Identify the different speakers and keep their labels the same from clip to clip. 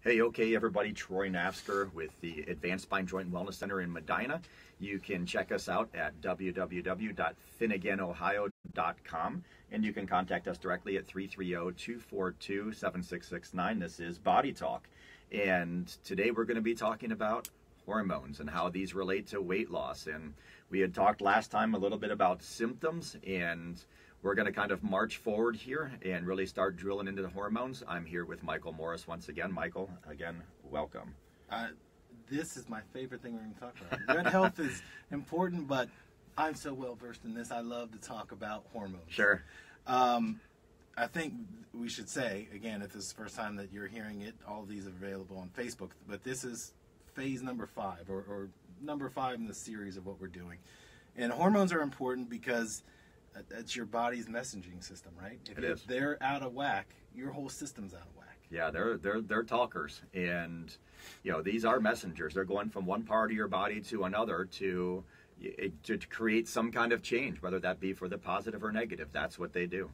Speaker 1: Hey, okay, everybody. Troy Nafsker with the Advanced Spine Joint and Wellness Center in Medina. You can check us out at www.finneganohio.com, and you can contact us directly at 330-242-7669. This is Body Talk, and today we're going to be talking about hormones and how these relate to weight loss. And we had talked last time a little bit about symptoms, and we're going to kind of march forward here and really start drilling into the hormones. I'm here with Michael Morris once again. Michael, again, welcome.
Speaker 2: This is my favorite thing we're going to talk about. Gut health is important, but I'm so well versed in this. I love to talk about hormones.
Speaker 1: Sure.
Speaker 2: I think we should say, again, if this is the first time that you're hearing it, all of these are available on Facebook, but this is phase number 5 or number 5 in the series of what we're doing. And hormones are important because it's your body's messaging system, right? If they're out of whack, your whole system's out of whack.
Speaker 1: Yeah, they're talkers, and these are messengers. They're going from one part of your body to another to create some kind of change, whether that be for the positive or negative. That's what they do.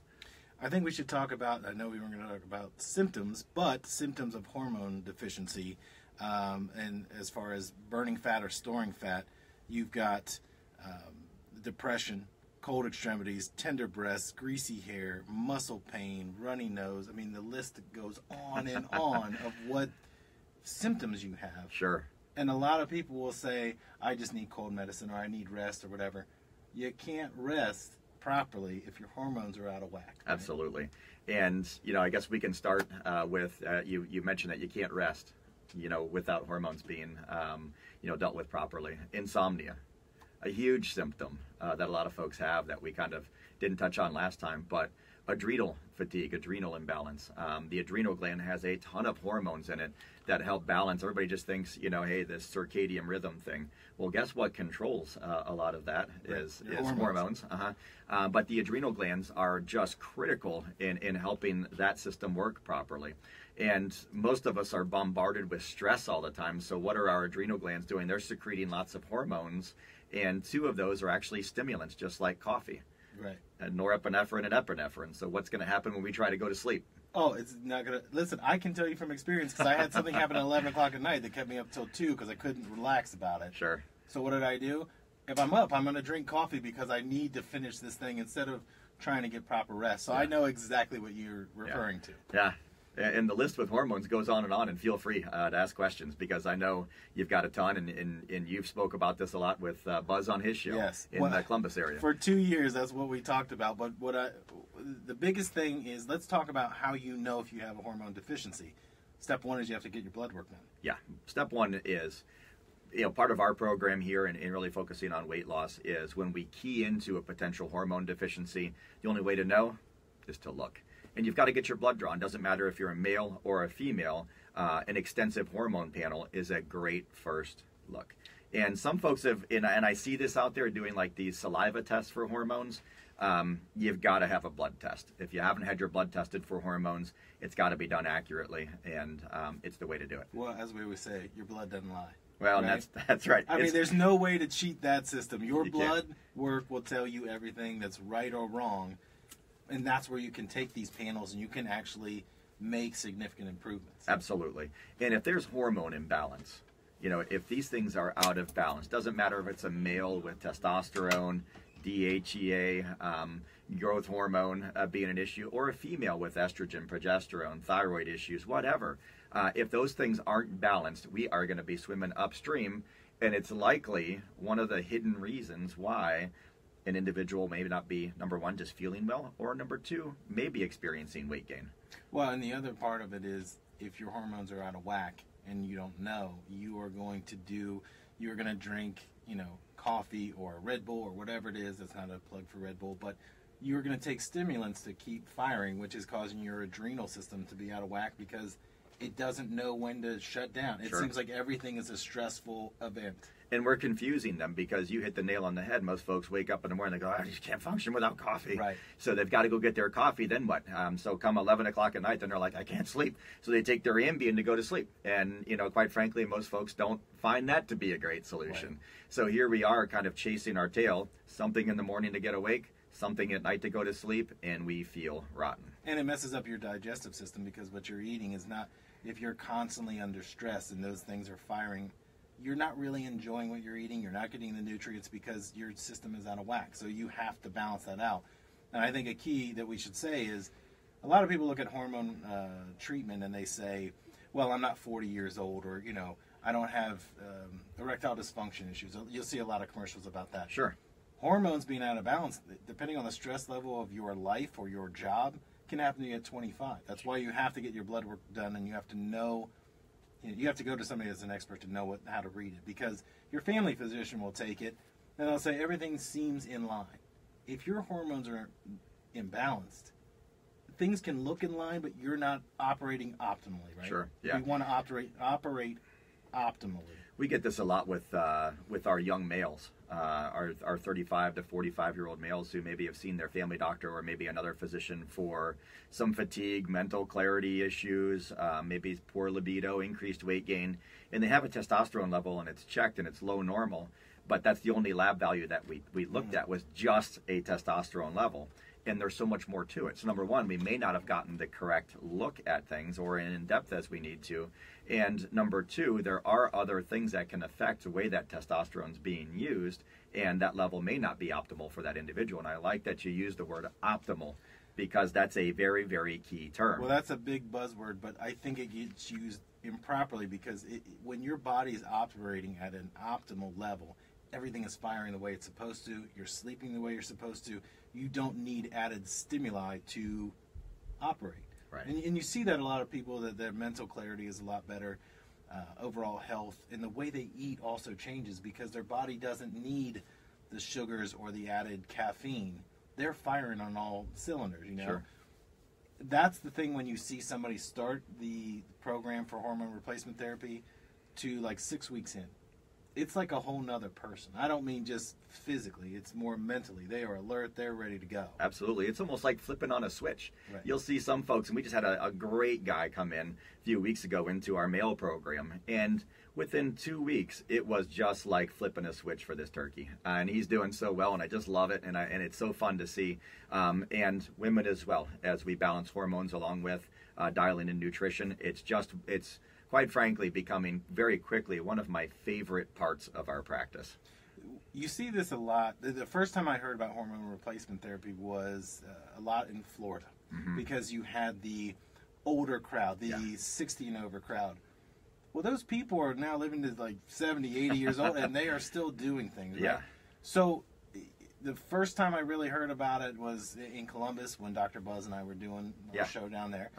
Speaker 2: I think we should talk about, I know we were going to talk about symptoms, but symptoms of hormone deficiency. And as far as burning fat or storing fat, you've got depression, cold extremities, tender breasts, greasy hair, muscle pain, runny nose. I mean, the list goes on and on of what symptoms you have.
Speaker 1: Sure.
Speaker 2: And a lot of people will say, I just need cold medicine or I need rest or whatever. You can't rest properly if your hormones are out of whack. Right?
Speaker 1: Absolutely. And, I guess we can start with, you mentioned that you can't rest, without hormones being, dealt with properly. Insomnia. A huge symptom that a lot of folks have that we kind of didn't touch on last time, but adrenal fatigue, adrenal imbalance. The adrenal gland has a ton of hormones in it that help balance. Everybody just thinks, hey, this circadian rhythm thing. Well, guess what controls a lot of that is hormones. But the adrenal glands are just critical in helping that system work properly. And most of us are bombarded with stress all the time. So what are our adrenal glands doing? They're secreting lots of hormones, and 2 of those are actually stimulants, just like coffee.
Speaker 2: Right.
Speaker 1: And norepinephrine and epinephrine. So what's going to happen when we try to go to sleep?
Speaker 2: Oh, it's not going to... Listen, I can tell you from experience because I had something happen at 11 o'clock at night that kept me up till 2 because I couldn't relax about it.
Speaker 1: Sure.
Speaker 2: So what did I do? If I'm up, I'm going to drink coffee because I need to finish this thing instead of trying to get proper rest. So I know exactly what you're referring to.
Speaker 1: Yeah. And the list with hormones goes on, and feel free to ask questions because I know you've got a ton, and you've spoke about this a lot with Buzz on his show in the Columbus area.
Speaker 2: For 2 years, that's what we talked about. But the biggest thing is, let's talk about how you know if you have a hormone deficiency. Step 1 is you have to get your blood work done.
Speaker 1: Yeah. Step 1 is, part of our program here and really focusing on weight loss is when we key into a potential hormone deficiency, the only way to know is to look. And you've got to get your blood drawn. Doesn't matter if you're a male or a female. An extensive hormone panel is a great first look. And some folks have, and I see this out there doing like these saliva tests for hormones. You've got to have a blood test. If you haven't had your blood tested for hormones, it's got to be done accurately, and it's the way to do it.
Speaker 2: Well, as we always say, your blood doesn't lie.
Speaker 1: Well, right? That's right.
Speaker 2: I mean, there's no way to cheat that system. Your blood work will tell you everything that's right or wrong. And that's where you can take these panels and you can actually make significant improvements.
Speaker 1: Absolutely. And if there's hormone imbalance, if these things are out of balance, doesn't matter if it's a male with testosterone, DHEA, growth hormone being an issue, or a female with estrogen, progesterone, thyroid issues, whatever. If those things aren't balanced, we are going to be swimming upstream. And it's likely one of the hidden reasons why an individual may not be, number 1, just feeling well, or number 2, maybe experiencing weight gain.
Speaker 2: Well, and the other part of it is if your hormones are out of whack and you don't know, you're going to drink, coffee or Red Bull or whatever it is. That's not a plug for Red Bull, but you're going to take stimulants to keep firing, which is causing your adrenal system to be out of whack because it doesn't know when to shut down. It seems like everything is a stressful event.
Speaker 1: And we're confusing them because you hit the nail on the head. Most folks wake up in the morning and they go, I just can't function without coffee.
Speaker 2: Right.
Speaker 1: So they've got to go get their coffee. Then what? So come 11 o'clock at night, then they're like, I can't sleep. So they take their Ambien to go to sleep. And, quite frankly, most folks don't find that to be a great solution. Right. So here we are kind of chasing our tail, something in the morning to get awake, something at night to go to sleep, and we feel rotten.
Speaker 2: And it messes up your digestive system because what you're eating is not, if you're constantly under stress and those things are firing, you're not really enjoying what you're eating. You're not getting the nutrients because your system is out of whack. So you have to balance that out. And I think a key that we should say is a lot of people look at hormone treatment and they say, well, I'm not 40 years old, or, I don't have erectile dysfunction issues. You'll see a lot of commercials about that.
Speaker 1: Sure.
Speaker 2: Hormones being out of balance, depending on the stress level of your life or your job, can happen to you at 25. That's why you have to get your blood work done, and you have to know, you have to go to somebody that's an expert to know how to read it, because your family physician will take it and they'll say everything seems in line. If your hormones are imbalanced, things can look in line, but you're not operating optimally, right?
Speaker 1: Sure. Yeah.
Speaker 2: We want to operate optimally.
Speaker 1: We get this a lot with our young males, our 35 to 45-year-old males who maybe have seen their family doctor or maybe another physician for some fatigue, mental clarity issues, maybe poor libido, increased weight gain, and they have a testosterone level and it's checked and it's low normal, but that's the only lab value that we looked at was just a testosterone level. And there's so much more to it. So number one, we may not have gotten the correct look at things or in depth as we need to. And number two, there are other things that can affect the way that testosterone is being used, and that level may not be optimal for that individual. And I like that you use the word optimal, because that's a very, very key term.
Speaker 2: Well, that's a big buzzword, but I think it gets used improperly because when your body is operating at an optimal level, everything is firing the way it's supposed to. You're sleeping the way you're supposed to. You don't need added stimuli to operate.
Speaker 1: Right.
Speaker 2: And you see that a lot of people, that their mental clarity is a lot better, overall health, and the way they eat also changes because their body doesn't need the sugars or the added caffeine. They're firing on all cylinders,
Speaker 1: Sure.
Speaker 2: That's the thing when you see somebody start the program for hormone replacement therapy to like 6 weeks in. It's like a whole nother person. I don't mean just physically. It's more mentally. They are alert. They're ready to go.
Speaker 1: Absolutely. It's almost like flipping on a switch.
Speaker 2: Right.
Speaker 1: You'll see some folks, and we just had a great guy come in a few weeks ago into our male program, and within 2 weeks, it was just like flipping a switch for this turkey. And he's doing so well, and I just love it, and it's so fun to see. And women as well, as we balance hormones along with dialing in nutrition. It's quite frankly becoming very quickly one of my favorite parts of our practice.
Speaker 2: You see this a lot. The first time I heard about hormone replacement therapy was a lot in Florida, because you had the older crowd, the 60 and over crowd. Well, those people are now living to like 70, 80 years old, and they are still doing things, right?
Speaker 1: Yeah.
Speaker 2: So the first time I really heard about it was in Columbus when Dr. Buzz and I were doing our show down there.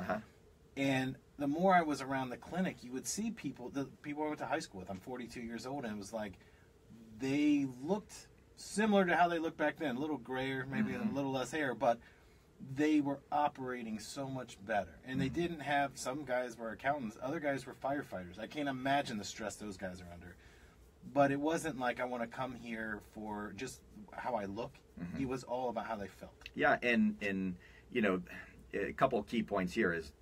Speaker 2: And the more I was around the clinic, you would see people, the people I went to high school with. I'm 42 years old, and it was like they looked similar to how they looked back then, a little grayer, maybe a little less hair, but they were operating so much better. And they didn't have, some guys were accountants, other guys were firefighters. I can't imagine the stress those guys are under. But it wasn't like I want to come here for just how I look. It was all about how they felt.
Speaker 1: Yeah, and a couple of key points here is,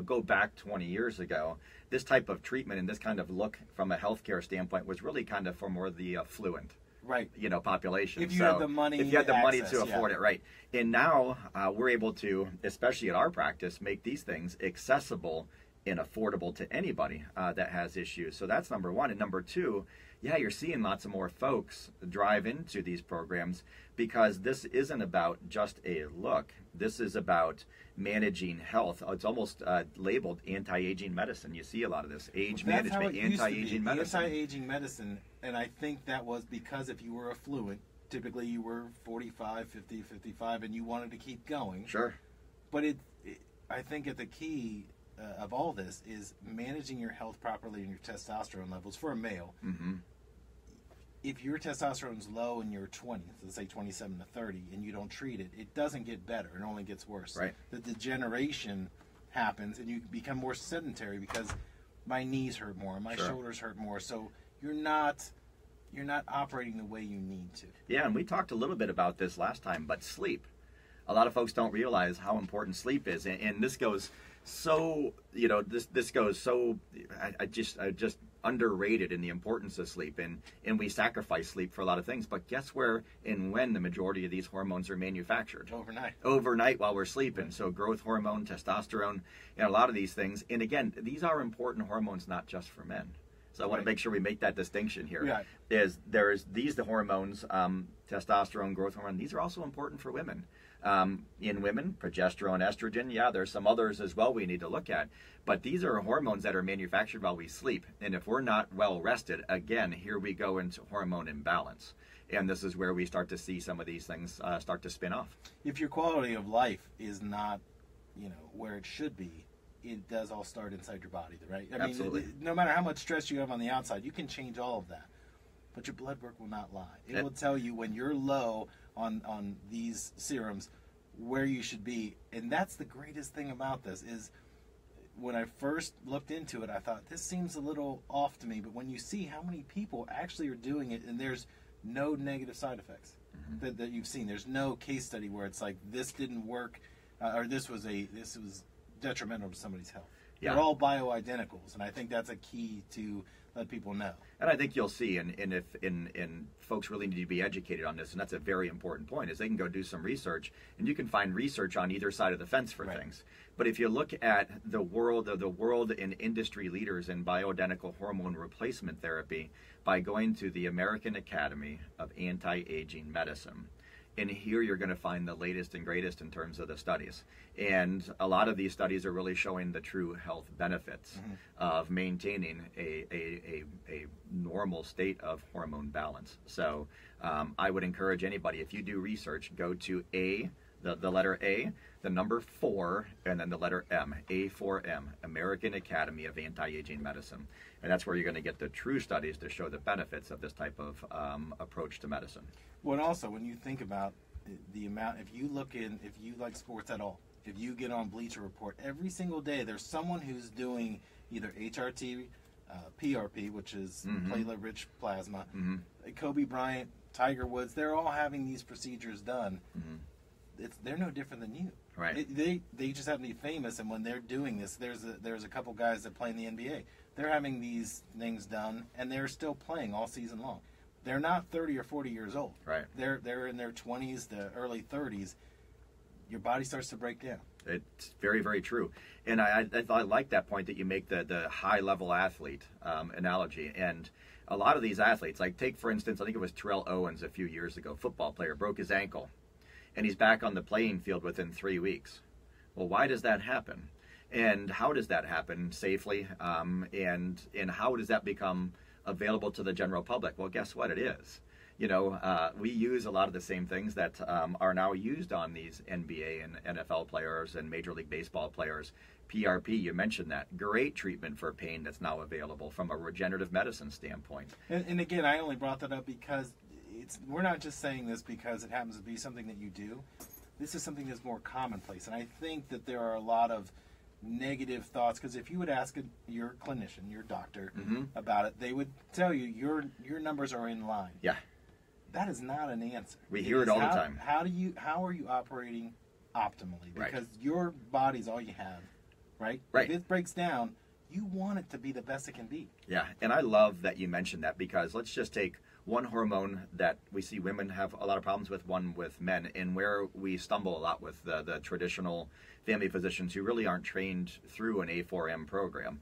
Speaker 1: go back 20 years ago, this type of treatment and this kind of look from a healthcare standpoint was really kind of for more the affluent,
Speaker 2: right?
Speaker 1: Population.
Speaker 2: If you had the money,
Speaker 1: to afford it, right? And now we're able to, especially at our practice, make these things accessible and affordable to anybody that has issues. So that's number one. And number two, you're seeing lots of more folks drive into these programs because this isn't about just a look. This is about managing health. It's almost labeled anti-aging medicine. You see a lot of this. Management, anti-aging medicine.
Speaker 2: Anti-aging medicine, and I think that was because if you were affluent, typically you were 45, 50, 55, and you wanted to keep going.
Speaker 1: Sure.
Speaker 2: But I think the key of all this is managing your health properly and your testosterone levels for a male. If your testosterone is low in your 20s, let's say 27 to 30, and you don't treat it, it doesn't get better. It only gets worse.
Speaker 1: Right.
Speaker 2: The degeneration happens, and you become more sedentary because my knees hurt more, my shoulders hurt more. So you're not operating the way you need to.
Speaker 1: Yeah, and we talked a little bit about this last time, but sleep. A lot of folks don't realize how important sleep is, and this goes so, this goes so, I just underrated in the importance of sleep, and we sacrifice sleep for a lot of things. But guess where and when the majority of these hormones are manufactured? Overnight while we're sleeping. Right. So growth hormone, testosterone, and a lot of these things. And again, these are important hormones, not just for men. So I want to make sure we make that distinction here.
Speaker 2: Yeah.
Speaker 1: The hormones, testosterone, growth hormone, these are also important for women. In women, progesterone, estrogen, yeah, there's some others as well we need to look at. But these are hormones that are manufactured while we sleep. And if we're not well rested, again, here we go into hormone imbalance. And this is where we start to see some of these things start to spin off.
Speaker 2: If your quality of life is not, where it should be, it does all start inside your body, right?
Speaker 1: Absolutely.
Speaker 2: No matter how much stress you have on the outside, you can change all of that. But your blood work will not lie. It will tell you when you're low on these serums where you should be. And that's the greatest thing about this is when I first looked into it, I thought, this seems a little off to me. But when you see how many people actually are doing it, and there's no negative side effects that you've seen. There's no case study where it's like, this didn't work, or this was detrimental to somebody's health. Yeah. They're all bioidenticals, and I think that's a key to let people know.
Speaker 1: And I think you'll see, and folks really need to be educated on this, and that's a very important point, is they can go do some research, and you can find research on either side of the fence for things. But if you look at the world and industry leaders in bioidentical hormone replacement therapy, by going to the American Academy of Anti-Aging Medicine, and here you're going to find the latest and greatest in terms of the studies. And a lot of these studies are really showing the true health benefits of maintaining a normal state of hormone balance. So I would encourage anybody, if you do research, go to the letter A, the number 4, and then the letter M, A4M, American Academy of Anti-Aging Medicine. And that's where you're going to get the true studies to show the benefits of this type of approach to medicine.
Speaker 2: Well, and also, when you think about the amount, if you like sports at all, if you get on Bleacher Report, every single day there's someone who's doing either HRT, PRP, which is platelet-rich plasma, Kobe Bryant, Tiger Woods, they're all having these procedures done. They're no different than you.
Speaker 1: Right.
Speaker 2: They just happen to be famous, and when they're doing this, there's a couple guys that play in the NBA. They're having these things done, and they're still playing all season long. They're not 30 or 40 years old.
Speaker 1: Right.
Speaker 2: They're in their 20s, the early 30s. Your body starts to break down.
Speaker 1: It's very, very true. And I like that point that you make, the high-level athlete analogy. And a lot of these athletes, like take, for instance, I think it was Terrell Owens a few years ago, football player, broke his ankle. And he's back on the playing field within 3 weeks. Well, why does that happen? And how does that happen safely? And how does that become available to the general public? Well, guess what? It is. We use a lot of the same things that are now used on these NBA and NFL players and Major League Baseball players. PRP, you mentioned that. Great treatment for pain that's now available from a regenerative medicine standpoint.
Speaker 2: And again, I only brought that up because we're not just saying this because it happens to be something that you do. This is something that's more commonplace. And I think that there are a lot of negative thoughts, because if you would ask your clinician, your doctor, about it, they would tell you your numbers are in line.
Speaker 1: Yeah.
Speaker 2: That is not an answer.
Speaker 1: We hear it all the time.
Speaker 2: How are you operating optimally? Because your body's all you have, right?
Speaker 1: Right.
Speaker 2: If it breaks down, you want it to be the best it can be.
Speaker 1: Yeah, and I love that you mentioned that, because let's just take one hormone that we see women have a lot of problems with, one with men, and where we stumble a lot with the traditional family physicians who really aren't trained through an A4M program.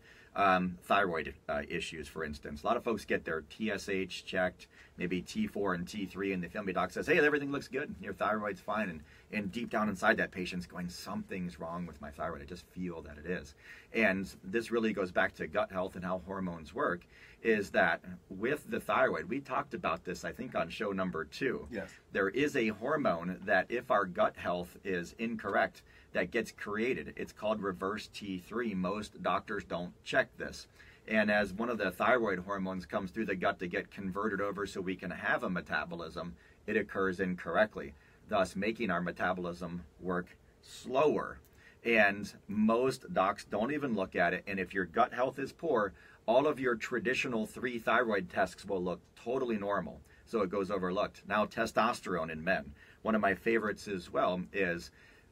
Speaker 1: Thyroid issues, for instance. A lot of folks get their TSH checked, maybe T4 and T3, and the family doc says, hey, everything looks good, your thyroid's fine, and deep down inside that patient's going, something's wrong with my thyroid, I just feel that it is. And this really goes back to gut health and how hormones work, is that with the thyroid, we talked about this, I think, on show number 2.
Speaker 2: Yes.
Speaker 1: There is a hormone that if our gut health is incorrect, that gets created. It's called reverse T3. Most doctors don't check this. And as one of the thyroid hormones comes through the gut to get converted over so we can have a metabolism, it occurs incorrectly, thus making our metabolism work slower. And most docs don't even look at it. And if your gut health is poor, all of your traditional 3 thyroid tests will look totally normal. So it goes overlooked. Now, testosterone in men. One of my favorites as well is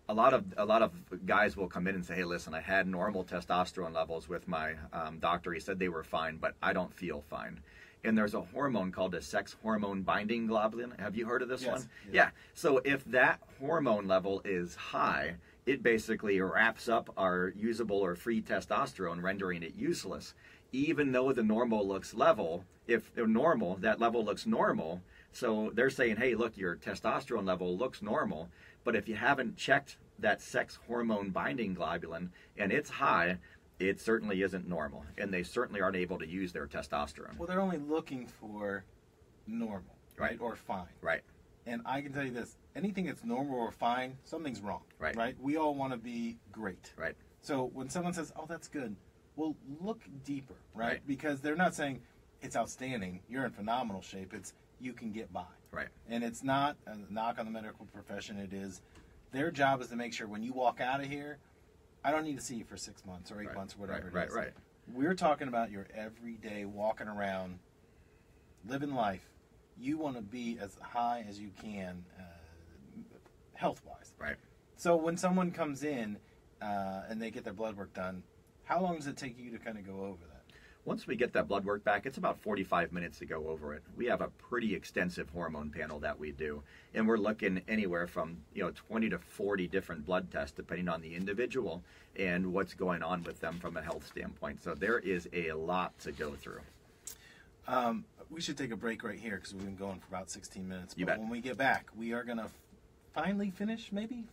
Speaker 1: a lot of guys will come in and say, hey, listen, I had normal testosterone levels with my doctor. He said they were fine, but I don't feel fine. And there's a hormone called a sex hormone binding globulin. Have you heard of this one? Yeah. So if that hormone level is high, it basically wraps up our usable or free testosterone, rendering it useless. Even though the normal looks level, if they're normal, that level looks normal. So they're saying, hey, look, your testosterone level looks normal, but if you haven't checked that sex hormone binding globulin and it's high, it certainly isn't normal, and they certainly aren't able to use their testosterone.
Speaker 2: Well, they're only looking for normal, right? Or fine.
Speaker 1: Right.
Speaker 2: And I can tell you this, anything that's normal or fine, something's wrong.
Speaker 1: Right.
Speaker 2: Right? We all want to be great.
Speaker 1: Right.
Speaker 2: So when someone says, oh, that's good, well, look deeper, right?
Speaker 1: Right.
Speaker 2: Because they're not saying it's outstanding, you're in phenomenal shape, it's you can get by.
Speaker 1: Right.
Speaker 2: And it's not a knock on the medical profession, it is. Their job is to make sure when you walk out of here, I don't need to see you for 6 months or 8 months or whatever it is.
Speaker 1: Right.
Speaker 2: We're talking about your everyday walking around, living life. You want to be as high as you can, health-wise.
Speaker 1: Right.
Speaker 2: So when someone comes in and they get their blood work done, how long does it take you to kind of go over that?
Speaker 1: Once we get that blood work back, it's about 45 minutes to go over it. We have a pretty extensive hormone panel that we do, and we're looking anywhere from 20 to 40 different blood tests depending on the individual and what's going on with them from a health standpoint. So there is a lot to go through.
Speaker 2: We should take a break right here because we've been going for about 16 minutes.
Speaker 1: You
Speaker 2: but
Speaker 1: bet.
Speaker 2: When we get back, we are going to finally finish.
Speaker 1: We can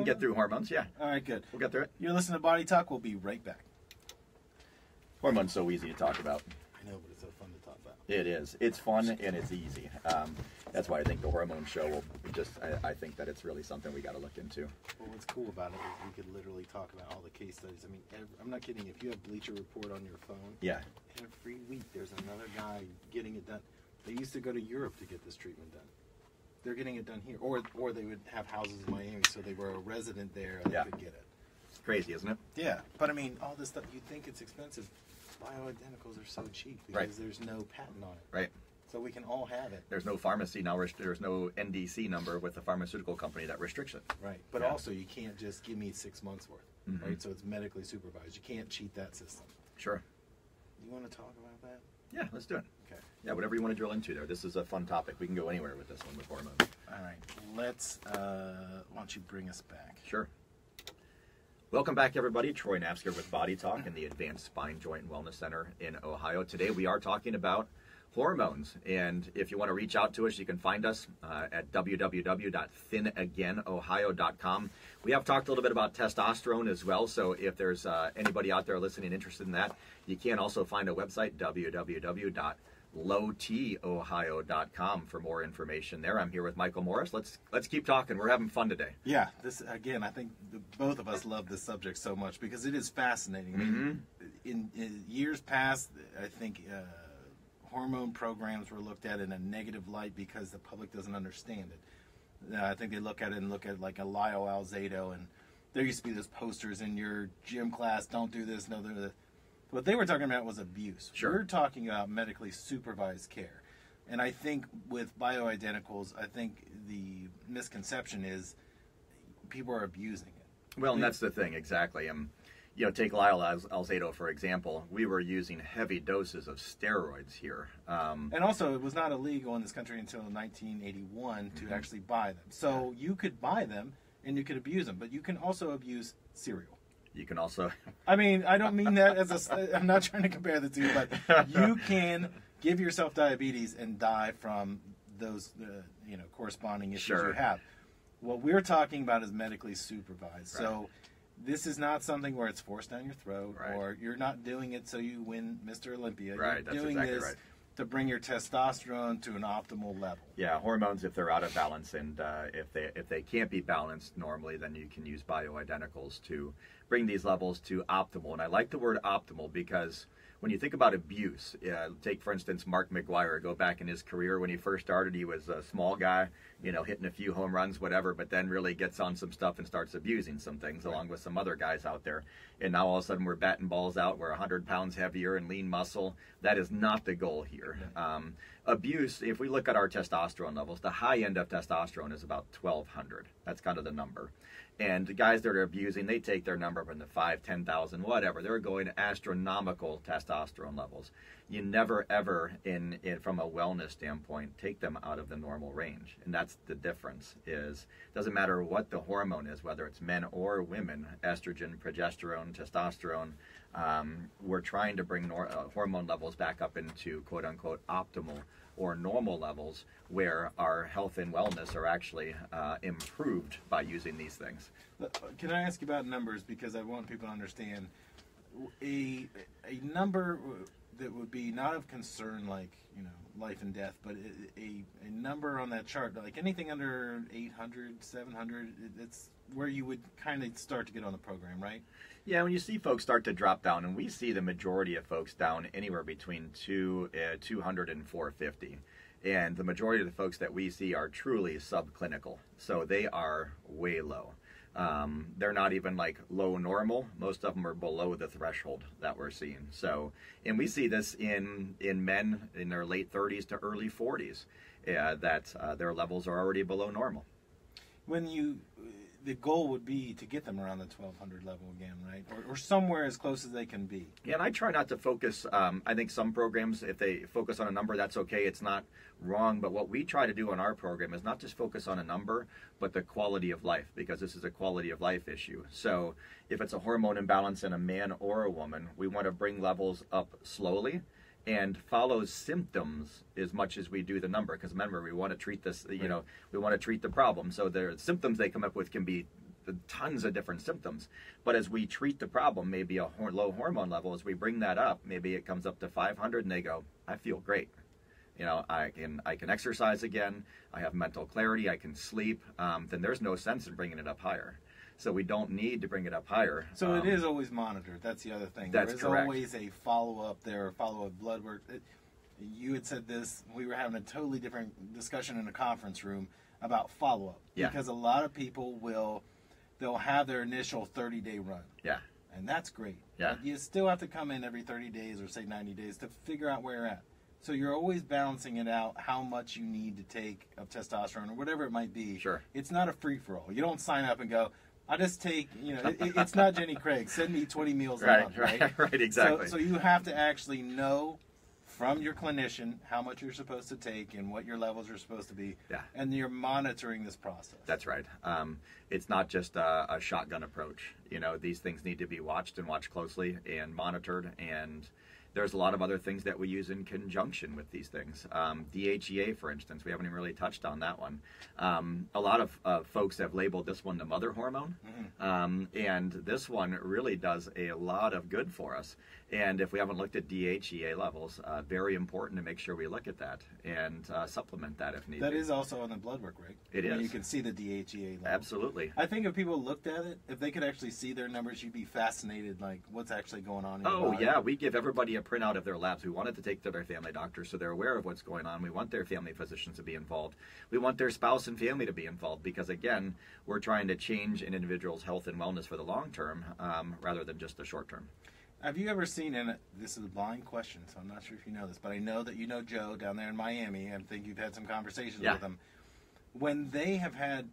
Speaker 1: get through hormones, yeah.
Speaker 2: All right, good.
Speaker 1: We'll get through it.
Speaker 2: You're listening to Body Talk. We'll be right back.
Speaker 1: Hormones so easy to talk about.
Speaker 2: I know, but it's so fun to talk about.
Speaker 1: It is. It's fun and it's easy. That's why I think the hormone show will I think that it's really something we got to look into.
Speaker 2: Well, what's cool about it is we could literally talk about all the case studies. I mean, I'm not kidding. If you have Bleacher Report on your phone,
Speaker 1: Yeah.
Speaker 2: every week there's another guy getting it done. They used to go to Europe to get this treatment done. They're getting it done here. Or they would have houses in Miami, so they were a resident there and they could get it.
Speaker 1: It's crazy, isn't it?
Speaker 2: Yeah, but I mean, all this stuff, you think it's expensive. Bioidenticals are so cheap because there's no patent on it.
Speaker 1: Right.
Speaker 2: So we can all have it.
Speaker 1: There's no pharmacy now. There's no NDC number with the pharmaceutical company that restricts it.
Speaker 2: Right. But also, you can't just give me 6 months worth.
Speaker 1: Mm-hmm.
Speaker 2: Right. So it's medically supervised. You can't cheat that system.
Speaker 1: Sure.
Speaker 2: You want to talk about that?
Speaker 1: Yeah, let's do it.
Speaker 2: Okay.
Speaker 1: Yeah, whatever you want to drill into there. This is a fun topic. We can go anywhere with this one with hormones.
Speaker 2: All right. Let's. Why don't you bring us back?
Speaker 1: Sure. Welcome back, everybody. Troy Napsker with Body Talk in the Advanced Spine Joint and Wellness Center in Ohio. Today we are talking about hormones, and if you want to reach out to us, you can find us at www.thinagainohio.com. We have talked a little bit about testosterone as well, so if there's anybody out there listening interested in that, you can also find a website, www.lowtohio.com, for more information there. I'm here with Michael Morris. Let's keep talking. We're having fun today.
Speaker 2: Yeah, this again. I think both of us love this subject so much because it is fascinating. I mean, in years past, I think hormone programs were looked at in a negative light because the public doesn't understand it. I think they look at it like a Lyle Alzado, and there used to be those posters in your gym class: "Don't do this, no, do this." What they were talking about was abuse.
Speaker 1: Sure.
Speaker 2: We're talking about medically supervised care. And I think with bioidenticals, I think the misconception is people are abusing it.
Speaker 1: Well, and that's the thing, exactly. Take Lyle Alzado, for example. We were using heavy doses of steroids here.
Speaker 2: And also, it was not illegal in this country until 1981 to actually buy them. So you could buy them and you could abuse them, but you can also abuse cereal.
Speaker 1: You can also...
Speaker 2: I mean, I don't mean that as I'm not trying to compare the two, but you can give yourself diabetes and die from those, corresponding issues you have. What we're talking about is medically supervised. Right. So this is not something where it's forced down your throat or you're not doing it so you win Mr. Olympia.
Speaker 1: Right,
Speaker 2: you're doing
Speaker 1: exactly
Speaker 2: this to bring your testosterone to an optimal level.
Speaker 1: Yeah, hormones, if they're out of balance and if they can't be balanced normally, then you can use bioidenticals to bring these levels to optimal. And I like the word optimal because when you think about abuse, take, for instance, Mark McGuire. Go back in his career when he first started, he was a small guy, hitting a few home runs, whatever, but then really gets on some stuff and starts abusing some things along with some other guys out there. And now all of a sudden we're batting balls out. We're 100 pounds heavier and lean muscle. That is not the goal here. abuse, if we look at our testosterone levels, the high end of testosterone is about 1,200. That's kind of the number. And the guys that are abusing, they take their number up in the 5, 10,000, whatever. They're going to astronomical testosterone levels. You never, ever, from a wellness standpoint, take them out of the normal range. And that's the difference. Doesn't matter what the hormone is, whether it's men or women, estrogen, progesterone, testosterone. We're trying to bring hormone levels back up into quote-unquote optimal or normal levels where our health and wellness are actually improved by using these things.
Speaker 2: Can I ask you about numbers, because I want people to understand a number that would be not of concern like, you know, life and death, but a number on that chart, like anything under 800, 700, it's where you would kind of start to get on the program, right?
Speaker 1: Yeah, when you see folks start to drop down, and we see the majority of folks down anywhere between 200 and 450. And the majority of the folks that we see are truly subclinical. So they are way low. They're not even like low normal. Most of them are below the threshold that we're seeing. So, and we see this in men in their late 30s to early 40s, that their levels are already below normal. The goal would be to get them around the 1,200 level again, right? Or somewhere as close as they can be. Yeah, and I try not to focus. I think some programs, if they focus on a number, that's okay. It's not wrong. But what we try to do in our program is not just focus on a number, but the quality of life, because this is a quality of life issue. So if it's a hormone imbalance in a man or a woman, we want to bring levels up slowly and follow symptoms as much as we do the number. Because remember, we want to treat this, you know, we want to treat the problem. So the symptoms they come up with can be tons of different symptoms. But as we treat the problem, maybe a low hormone level, as we bring that up, maybe it comes up to 500 and they go, I feel great. You know, I can exercise again. I have mental clarity. I can sleep. Then there's no sense in bringing it up higher. So we don't need to bring it up higher.
Speaker 2: So it is always monitored. That's the other thing.
Speaker 1: That's
Speaker 2: there is
Speaker 1: correct.
Speaker 2: Always a follow-up there, follow-up blood work. You had said this. We were having a totally different discussion in a conference room about follow-up.
Speaker 1: Yeah.
Speaker 2: Because a lot of people they'll have their initial 30-day run.
Speaker 1: Yeah.
Speaker 2: And that's great.
Speaker 1: Yeah.
Speaker 2: But you still have to come in every 30 days or say 90 days to figure out where you're at. So you're always balancing it out, how much you need to take of testosterone or whatever it might be.
Speaker 1: Sure.
Speaker 2: It's not a free-for-all. You don't sign up and go, I just take, you know, it's not Jenny Craig. Send me 20 meals a month, right?
Speaker 1: Right, exactly.
Speaker 2: So you have to actually know from your clinician how much you're supposed to take and what your levels are supposed to be.
Speaker 1: Yeah.
Speaker 2: And you're monitoring this process.
Speaker 1: That's right. It's not just a shotgun approach. You know, these things need to be watched and watched closely and monitored. And there's a lot of other things that we use in conjunction with these things. DHEA, for instance, we haven't even really touched on that one. A lot of folks have labeled this one the mother hormone. Mm-hmm. And this one really does a lot of good for us. And if we haven't looked at DHEA levels, very important to make sure we look at that and supplement that if needed.
Speaker 2: That is also on the blood work, right?
Speaker 1: It is.
Speaker 2: You can see the DHEA level.
Speaker 1: Absolutely.
Speaker 2: I think if people looked at it, if they could actually see their numbers, you'd be fascinated, like what's actually going on in your body.
Speaker 1: Yeah, we give everybody a printout of their labs. We want it to take to their family doctor so they're aware of what's going on. We want their family physicians to be involved. We want their spouse and family to be involved because, again, we're trying to change an individual's health and wellness for the long term rather than just the short term. Have
Speaker 2: you ever seen, and this is a blind question, so I'm not sure if you know this, but I know that you know Joe down there in Miami, and I think you've had some conversations with him. When they've had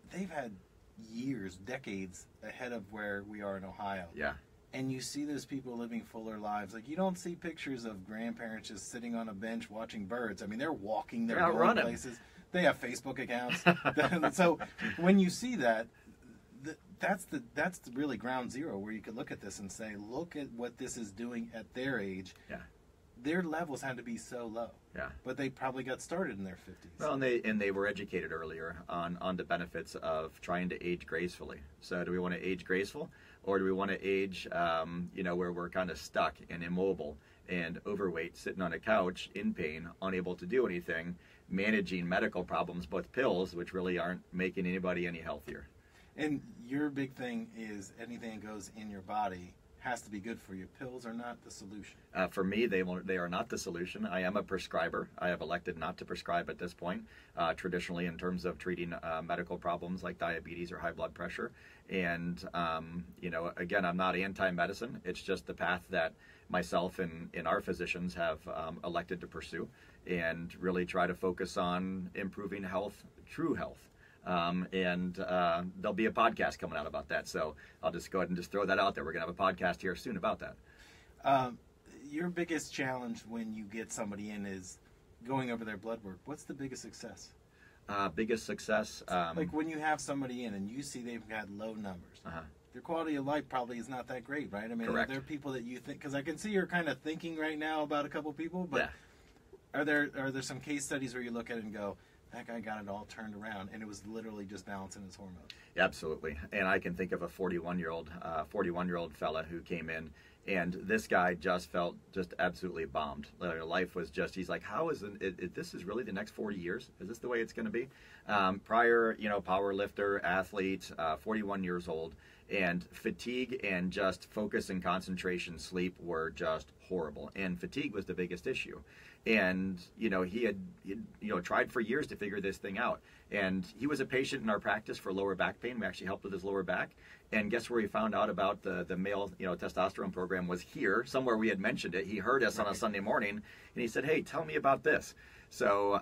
Speaker 2: years, decades ahead of where we are in Ohio.
Speaker 1: Yeah.
Speaker 2: And you see those people living fuller lives. Like, you don't see pictures of grandparents just sitting on a bench watching birds. I mean, they're walking, they're going
Speaker 1: running
Speaker 2: places. They have Facebook accounts. So when you see that, that's really ground zero where you could look at this and say, look at what this is doing at their age.
Speaker 1: Yeah.
Speaker 2: Their levels had to be so low.
Speaker 1: Yeah.
Speaker 2: But they probably got started in their 50s.
Speaker 1: Well, and they were educated earlier on the benefits of trying to age gracefully. So do we want to age graceful, or do we want to age, where we're kind of stuck and immobile and overweight, sitting on a couch in pain, unable to do anything, managing medical problems with pills, which really aren't making anybody any healthier.
Speaker 2: And your big thing is anything that goes in your body has to be good for you. Pills are not the solution. For me, they are not the solution. I am a prescriber. I have elected not to prescribe at this point, traditionally in terms of treating medical problems like diabetes or high blood pressure. And, again, I'm not anti-medicine. It's just the path that
Speaker 1: myself and our physicians have elected to pursue, and really try to focus on improving health, true health. There'll be a podcast coming out about that. So I'll just go ahead and just throw that out there. We're going to have a podcast here soon about that.
Speaker 2: Your biggest challenge when you get somebody in is going over their blood work. What's the biggest success?
Speaker 1: Biggest success?
Speaker 2: Like when you have somebody in and you see they've got low numbers. Their quality of life probably is not that great, right? I mean,
Speaker 1: Correct.
Speaker 2: Are there people that you think, because I can see you're kind of thinking right now about a couple people, but
Speaker 1: Yeah.
Speaker 2: are there some case studies where you look at it and go, that guy got it all turned around, and it was literally just balancing his hormones?
Speaker 1: Absolutely. And I can think of a 41-year-old fella who came in, and this guy just felt just absolutely bombed. Life was just, he's like, how is this is really the next 40 years? Is this the way it's going to be? Prior, power lifter, athlete, 41 years old, and fatigue and just focus and concentration, sleep were just horrible. And fatigue was the biggest issue. And, he had tried for years to figure this thing out. And he was a patient in our practice for lower back pain. We actually helped with his lower back. And guess where he found out about the male, testosterone program was here. Somewhere we had mentioned it. He heard us on a Sunday morning, and he said, hey, tell me about this. So